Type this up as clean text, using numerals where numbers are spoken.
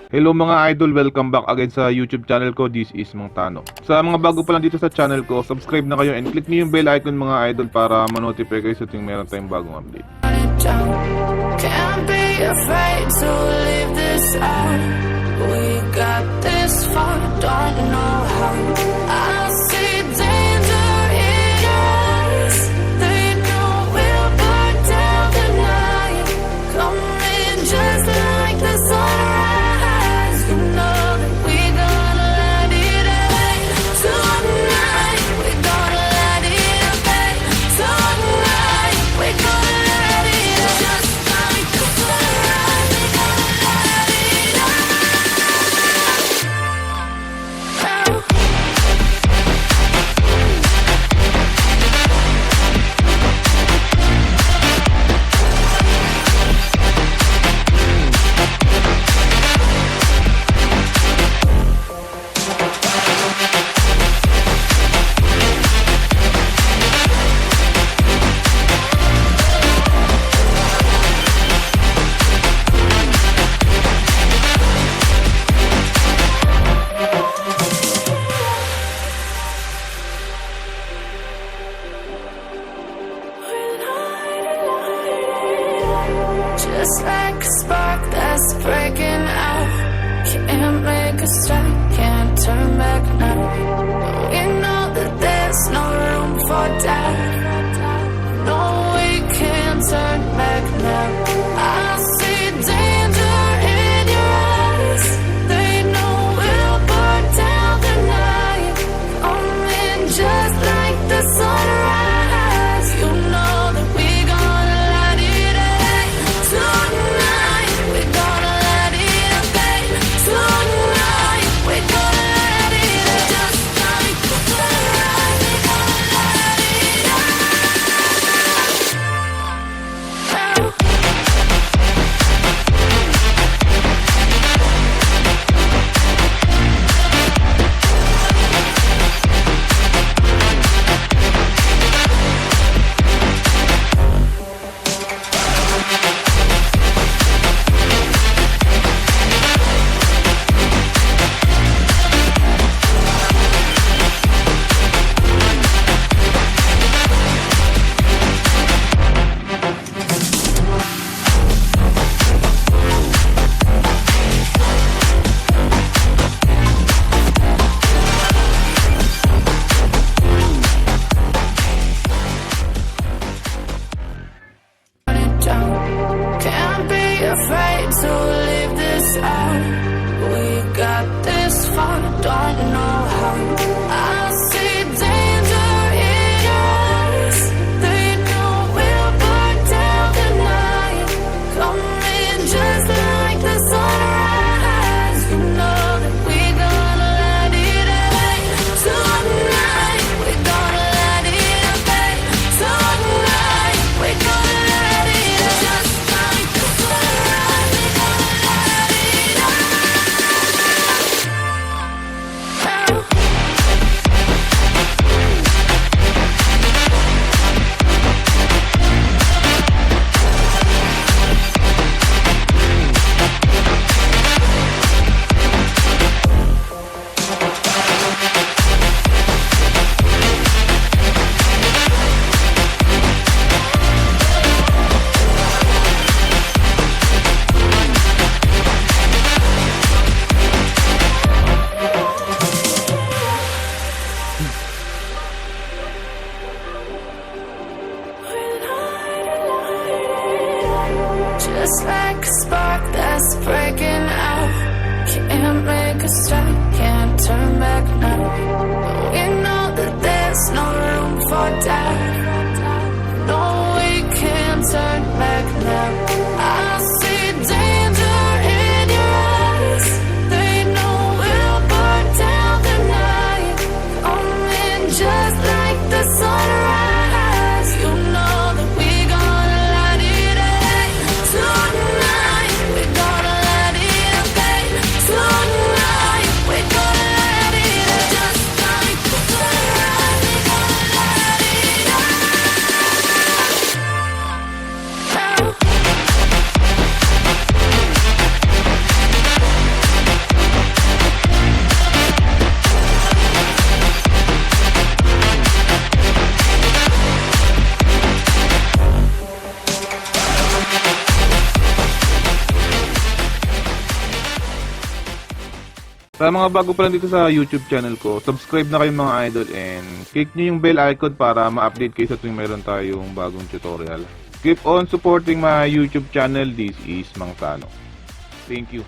Hello mga idol, welcome back again sa YouTube channel ko. This is Mang Tano. Sa mga bago pa lang dito sa channel ko, subscribe na kayo and click niyo yung bell icon mga idol para ma-notify kayo sa tuwing meron tayong bagong update. Can't be afraid to leave this out. We got this far, don't know how. I see danger in your eyes. They know we'll burn down the night. Coming just like the sunrise. You know that we gonna let it away. Tonight we gonna let it away. Tonight we gonna let it away. Just like the sunrise, we gonna let it away. Just like a spark that's breaking out. Can't make a stop, can't turn back now. We know that there's no room for doubt. No, we can't turn back now. I see danger in your eyes. They know we'll burn down the night. Coming just like the sunrise. You know that we gonna let it away. Tonight we gonna let it away. Tonight we gonna let it away. Just like the sunrise, we gonna let it away. Can't be afraid to leave this out. We got this far, don't know how. I see danger in your eyes. They know we'll burn down the night. Coming just like the sunrise. You know that we gonna let it away. Tonight we gonna let it away. Tonight we gonna let it away. Just like the sunrise, we gonna let it away. Just like a spark that's breaking out. Can't make a stop, can't turn back now. We know that there's no room for doubt. No, we can't turn back now. I see danger in your eyes. They know we'll burn down the night. Coming just like the sunrise. You know that we gonna let it away. Tonight we gonna let it away. Tonight we gonna let it away. Just like the sunrise, we gonna let it away. Sa mga bago pa lang dito sa YouTube channel ko, subscribe na kayo mga idol and click nyo yung bell icon para ma-update kayo sa tuwing meron tayong bagong tutorial. Keep on supporting my YouTube channel. This is Mang Tano. Thank you.